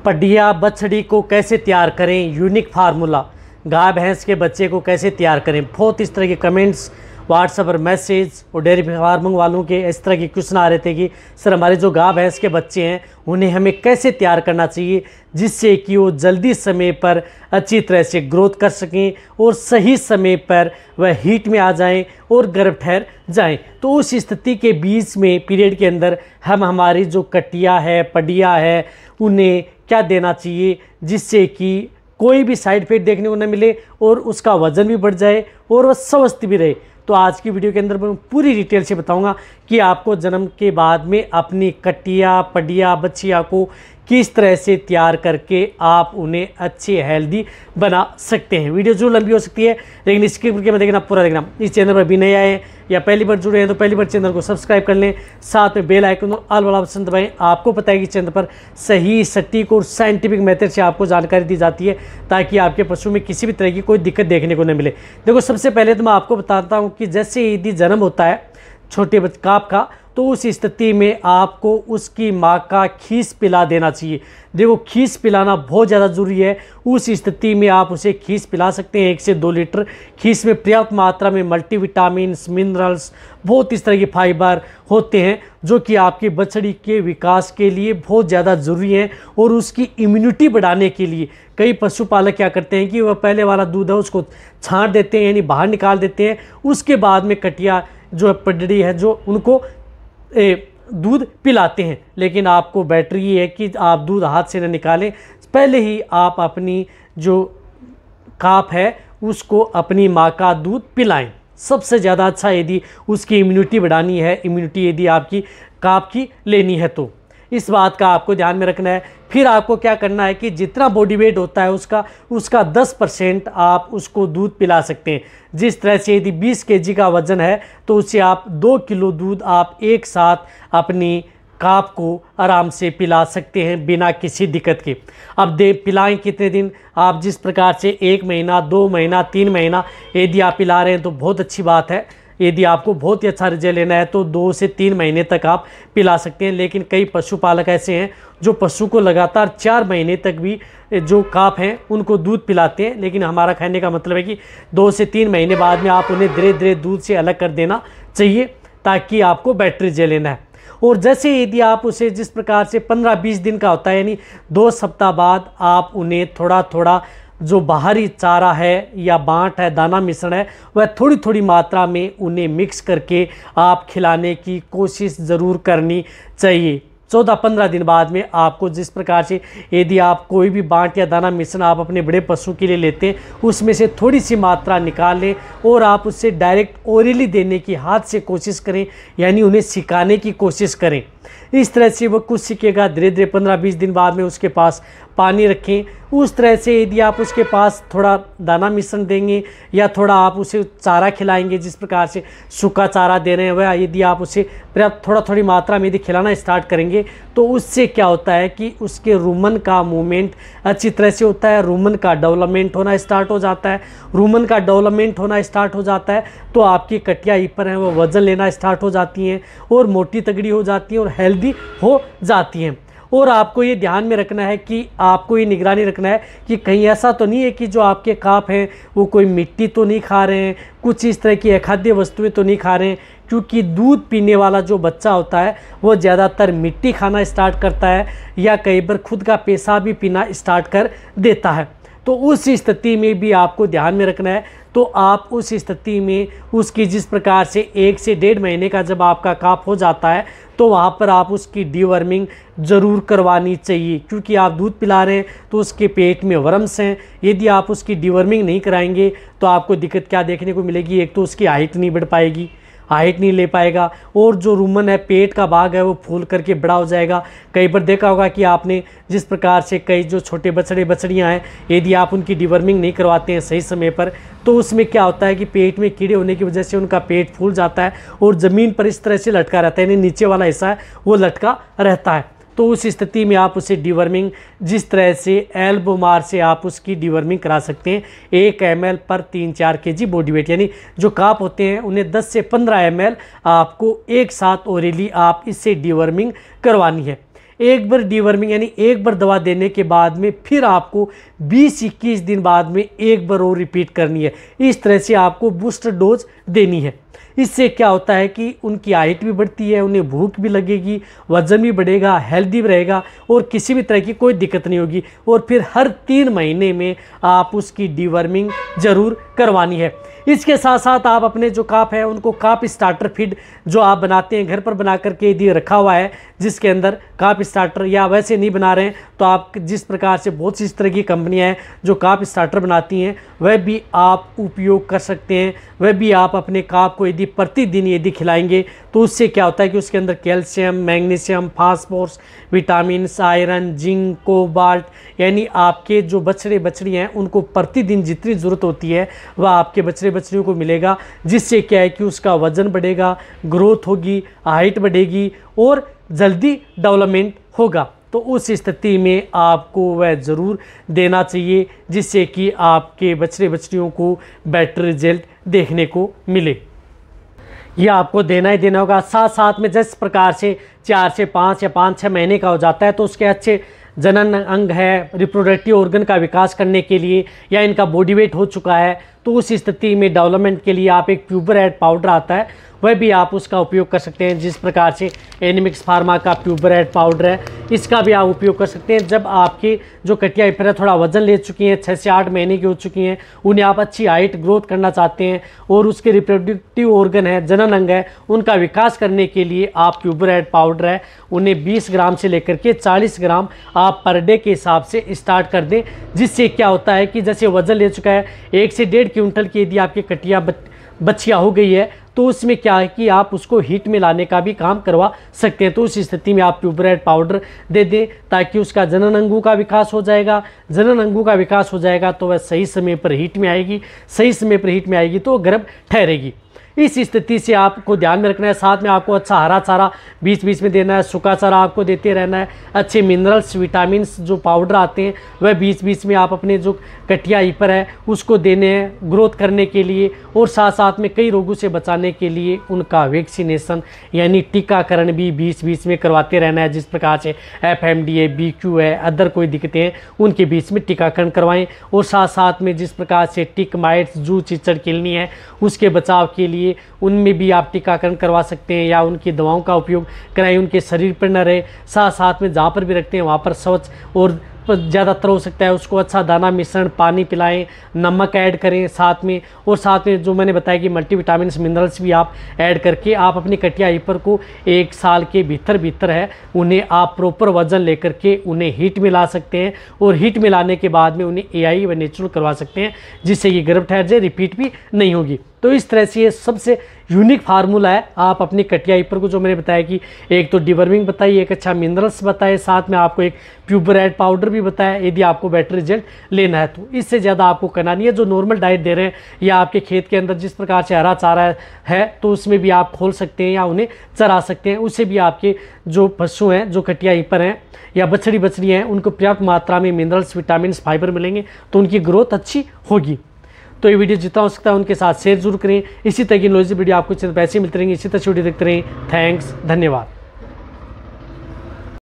पडिया बछड़ी को कैसे तैयार करें, यूनिक फार्मूला, गाय भैंस के बच्चे को कैसे तैयार करें। बहुत इस तरह के कमेंट्स व्हाट्सएप पर मैसेज और डेयरी फार्मिंग वालों के इस तरह के क्वेश्चन आ रहे थे कि सर हमारे जो गाय भैंस के बच्चे हैं उन्हें हमें कैसे तैयार करना चाहिए जिससे कि वो जल्दी समय पर अच्छी तरह से ग्रोथ कर सकें और सही समय पर वह हीट में आ जाएं और गर्भ ठहर जाएं। तो उस स्थिति के बीच में पीरियड के अंदर हम हमारी जो कटिया है, पडिया है, उन्हें क्या देना चाहिए जिससे कि कोई भी साइड इफेक्ट देखने को न मिले और उसका वजन भी बढ़ जाए और वह स्वस्थ भी रहे। तो आज की वीडियो के अंदर मैं पूरी डिटेल से बताऊंगा कि आपको जन्म के बाद में अपनी कटिया, पडिया, बछिया को किस तरह से तैयार करके आप उन्हें अच्छे हेल्दी बना सकते हैं। वीडियो जरूर लंबी हो सकती है लेकिन स्किप करके मैं देखना पूरा देखना। इस चैनल पर भी नए आए हैं या पहली बार जुड़े हैं तो पहली बार चैनल को सब्सक्राइब कर लें, साथ में बेल आइकन और ऑल वाला ऑप्शन दबाएं। आपको पता है कि चैनल पर सही, सटीक और साइंटिफिक मेथड से आपको जानकारी दी जाती है ताकि आपके पशु में किसी भी तरह की कोई दिक्कत देखने को न मिले। देखो, सबसे पहले तो मैं आपको बताता हूँ कि जैसे यदि जन्म होता है छोटे काफ का तो उस स्थिति में आपको उसकी माँ का खीस पिला देना चाहिए। देखो, खीस पिलाना बहुत ज़्यादा ज़रूरी है। उस स्थिति में आप उसे खीस पिला सकते हैं 1 से 2 लीटर। खीस में पर्याप्त मात्रा में मल्टीविटामिन्स, मिनरल्स, बहुत इस तरह के फाइबर होते हैं जो कि आपकी बछड़ी के विकास के लिए बहुत ज़्यादा ज़रूरी है और उसकी इम्यूनिटी बढ़ाने के लिए। कई पशुपालक क्या करते हैं कि वह पहले वाला दूध है उसको छांट देते हैं, यानी बाहर निकाल देते हैं, उसके बाद में कटिया जो पडड़ी है जो उनको दूध पिलाते हैं। लेकिन आपको बेटर ये है कि आप दूध हाथ से न निकालें, पहले ही आप अपनी जो काफ है उसको अपनी माँ का दूध पिलाएं। सबसे ज़्यादा अच्छा यदि उसकी इम्यूनिटी बढ़ानी है, इम्यूनिटी यदि आपकी काफ की लेनी है तो इस बात का आपको ध्यान में रखना है। फिर आपको क्या करना है कि जितना बॉडी वेट होता है उसका 10% आप उसको दूध पिला सकते हैं। जिस तरह से यदि 20 केजी का वज़न है तो उससे आप 2 किलो दूध आप एक साथ अपनी काफ को आराम से पिला सकते हैं बिना किसी दिक्कत के। अब पिलाएं कितने दिन, आप जिस प्रकार से 1 महीना, 2 महीना, 3 महीना यदि आप पिला रहे हैं तो बहुत अच्छी बात है। यदि आपको बहुत ही अच्छा रिजल्ट लेना है तो 2 से 3 महीने तक आप पिला सकते हैं। लेकिन कई पशुपालक ऐसे हैं जो पशु को लगातार 4 महीने तक भी जो काफ हैं उनको दूध पिलाते हैं। लेकिन हमारा कहने का मतलब है कि 2 से 3 महीने बाद में आप उन्हें धीरे धीरे दूध से अलग कर देना चाहिए ताकि आपको बेटर रिजल्ट लेना है। और जैसे यदि आप उसे जिस प्रकार से 15-20 दिन का होता है, यानी 2 सप्ताह बाद आप उन्हें थोड़ा थोड़ा जो बाहरी चारा है या बांट है, दाना मिश्रण है, वह थोड़ी थोड़ी मात्रा में उन्हें मिक्स करके आप खिलाने की कोशिश ज़रूर करनी चाहिए। 14-15 दिन बाद में आपको जिस प्रकार से यदि आप कोई भी बांट या दाना मिश्रण आप अपने बड़े पशु के लिए लेते हैं उसमें से थोड़ी सी मात्रा निकाल लें और आप उससे डायरेक्ट ओरली देने की हाथ से कोशिश करें, यानी उन्हें सिखाने की कोशिश करें। इस तरह से वो कुछ सीखेगा। धीरे धीरे 15-20 दिन बाद में उसके पास पानी रखें। उस तरह से यदि आप उसके पास थोड़ा दाना मिश्रण देंगे या थोड़ा आप उसे चारा खिलाएंगे, जिस प्रकार से सूखा चारा दे रहे हैं वह यदि आप उसे पर्याप्त थोड़ी मात्रा में यदि खिलाना स्टार्ट करेंगे तो उससे क्या होता है कि उसके रूमन का मूवमेंट अच्छी तरह से होता है, रूमन का डेवलपमेंट होना स्टार्ट हो जाता है। रूमन का डेवलपमेंट होना स्टार्ट हो जाता है तो आपकी कटिया ईपर हैं वो वज़न लेना स्टार्ट हो जाती हैं और मोटी तगड़ी हो जाती हैं और हेल्दी हो जाती हैं। और आपको ये ध्यान में रखना है कि आपको ये निगरानी रखना है कि कहीं ऐसा तो नहीं है कि जो आपके काफ हैं वो कोई मिट्टी तो नहीं खा रहे हैं, कुछ इस तरह की अखाद्य वस्तुएं तो नहीं खा रहे हैं, क्योंकि दूध पीने वाला जो बच्चा होता है वो ज़्यादातर मिट्टी खाना स्टार्ट करता है या कई बार खुद का पेशाब भी पीना स्टार्ट कर देता है। तो उस स्थिति में भी आपको ध्यान में रखना है। तो आप उस स्थिति में उसकी जिस प्रकार से 1 से 1.5 महीने का जब आपका काफ हो जाता है तो वहाँ पर आप उसकी डीवर्मिंग ज़रूर करवानी चाहिए, क्योंकि आप दूध पिला रहे हैं तो उसके पेट में वर्म्स हैं। यदि आप उसकी डीवर्मिंग नहीं कराएंगे तो आपको दिक्कत क्या देखने को मिलेगी, एक तो उसकी हाइट नहीं बढ़ पाएगी, हाइट नहीं ले पाएगा और जो रूमन है, पेट का भाग है, वो फूल करके बड़ा हो जाएगा। कई बार देखा होगा कि आपने जिस प्रकार से कई जो छोटे बछड़ियाँ हैं यदि आप उनकी डिवर्मिंग नहीं करवाते हैं सही समय पर तो उसमें क्या होता है कि पेट में कीड़े होने की वजह से उनका पेट फूल जाता है और ज़मीन पर इस तरह से लटका रहता है, यानी नीचे वाला हिस्सा है वो लटका रहता है। तो उस स्थिति में आप उसे डिवर्मिंग जिस तरह से एल्बोमार से आप उसकी डिवर्मिंग करा सकते हैं 1 ml पर 3-4 kg बॉडी वेट, यानी जो काप होते हैं उन्हें 10 से 15 ml आपको एक साथ ओरली आप इससे डिवर्मिंग करवानी है। एक बार डीवर्मिंग यानी एक बार दवा देने के बाद में फिर आपको 20-21 दिन बाद में एक बार और रिपीट करनी है। इस तरह से आपको बूस्टर डोज देनी है। इससे क्या होता है कि उनकी हाइट भी बढ़ती है, उन्हें भूख भी लगेगी, वजन भी बढ़ेगा, हेल्दी भी रहेगा और किसी भी तरह की कोई दिक्कत नहीं होगी। और फिर हर 3 महीने में आप उसकी डीवर्मिंग ज़रूर करवानी है। इसके साथ साथ आप अपने जो काफ है उनको काफ स्टार्टर फीड जो आप बनाते हैं घर पर बना करके यदि रखा हुआ है, जिसके अंदर काफ स्टार्टर, या वैसे नहीं बना रहे हैं तो आप जिस प्रकार से बहुत सी इस तरह की कंपनियां हैं जो काफ स्टार्टर बनाती हैं वह भी आप उपयोग कर सकते हैं। वह भी आप अपने काफ को यदि प्रतिदिन यदि खिलाएंगे तो उससे क्या होता है कि उसके अंदर calcium, magnesium, phosphorus, vitamin, iron, zinc, cobalt, यानी आपके जो बछड़े बछड़ी हैं उनको प्रतिदिन जितनी ज़रूरत होती है वह आपके बछड़े बछड़ियों को मिलेगा। जिससे क्या है कि उसका वज़न बढ़ेगा, ग्रोथ होगी, हाइट बढ़ेगी और जल्दी डेवलपमेंट होगा। तो उस स्थिति में आपको वह ज़रूर देना चाहिए जिससे कि आपके बछड़े बछड़ियों को बेटर रिजल्ट देखने को मिले। यह आपको देना ही देना होगा। साथ साथ में जिस प्रकार से 4 से 5 या 5-6 महीने का हो जाता है तो उसके अच्छे जनन अंग है, रिप्रोडक्टिव ऑर्गन का विकास करने के लिए, या इनका बॉडी वेट हो चुका है तो उस स्थिति में डेवलपमेंट के लिए आप एक प्यूबर एड पाउडर आता है वह भी आप उसका उपयोग कर सकते हैं। जिस प्रकार से एनिमिक्स फार्मा का प्यूबर एड पाउडर है इसका भी आप उपयोग कर सकते हैं। जब आपके जो कटिया हिपर है थोड़ा वजन ले चुकी हैं, 6 से 8 महीने की हो चुकी हैं, उन्हें आप अच्छी हाइट ग्रोथ करना चाहते हैं और उसके रिप्रोडक्टिव ऑर्गन है, जनन अंग है, उनका विकास करने के लिए आप प्यूबर एड पाउडर है उन्हें 20 ग्राम से लेकर के 40 ग्राम आप पर डे के हिसाब से स्टार्ट कर दें। जिससे क्या होता है कि जैसे वजन ले चुका है 1 से 1.5 क्विंटल की यदि आपकी कटिया बछिया हो गई है तो उसमें क्या है कि आप उसको हीट में लाने का भी काम करवा सकते हैं। तो उस स्थिति में आप प्यूबर एड पाउडर दे दें ताकि उसका जनन अंगों का विकास हो जाएगा। जनन अंगों का विकास हो जाएगा तो वह सही समय पर हीट में आएगी, सही समय पर हीट में आएगी तो गर्भ ठहरेगी। इस स्थिति से आपको ध्यान में रखना है। साथ में आपको अच्छा हरा चारा बीच बीच में देना है, सूखा चारा आपको देते रहना है। अच्छे मिनरल्स, विटामिन्स जो पाउडर आते हैं वह बीच बीच में आप अपने जो कटिया हिपर है उसको देने हैं ग्रोथ करने के लिए। और साथ साथ में कई रोगों से बचाने के लिए उनका वैक्सीनेशन यानी टीकाकरण भी बीच बीच में करवाते रहना है। जिस प्रकार से FMD है, BQ है, अदर कोई दिक्कतें हैं उनके बीच में टीकाकरण करवाएं। और साथ साथ में जिस प्रकार से टिक माइट्स, जू, चिचड़, किलनी है उसके बचाव के लिए उनमें भी आप टीकाकरण करवा सकते हैं या उनकी दवाओं का उपयोग कराएं, उनके शरीर पर न रहे। साथ साथ में जहाँ पर भी रखते हैं वहाँ पर स्वच्छ और ज़्यादातर हो सकता है उसको अच्छा दाना मिश्रण, पानी पिलाएं, नमक ऐड करें साथ में। और साथ में जो मैंने बताया कि मल्टीविटामिन्स, मिनरल्स भी आप ऐड करके आप अपनी कटिया हिपर को 1 साल के भीतर है उन्हें आप प्रॉपर वजन लेकर के उन्हें हीट में ला सकते हैं। और हीट में लाने के बाद में उन्हें AI व नेचुरल करवा सकते हैं जिससे ये गर्भ ठहर जाए, रिपीट भी नहीं होगी। तो इस तरह से ये सबसे यूनिक फार्मूला है। आप अपनी कटिया हिपर को जो मैंने बताया कि एक तो डिवर्मिंग बताई, एक अच्छा मिनरल्स बताए, साथ में आपको एक प्यूबर एड पाउडर भी बताया यदि आपको बेटर रिजल्ट लेना है तो। इससे ज़्यादा आपको करना नहीं है। जो नॉर्मल डाइट दे रहे हैं या आपके खेत के अंदर जिस प्रकार से हरा चारा है तो उसमें भी आप खोल सकते हैं या उन्हें चरा सकते हैं। उससे भी आपके जो पशु हैं, जो कटिया हिपर हैं या बछड़ी हैं, उनको पर्याप्त मात्रा में मिनरल्स, विटामिन, फाइबर मिलेंगे तो उनकी ग्रोथ अच्छी होगी। तो ये वीडियो जितना हो सकता है उनके साथ शेयर जरूर करें। इसी तरह की नॉलेज वीडियो आपको पैसे मिलते रहेंगे। इसी तरह से वीडियो देखते रहें। थैंक्स, धन्यवाद।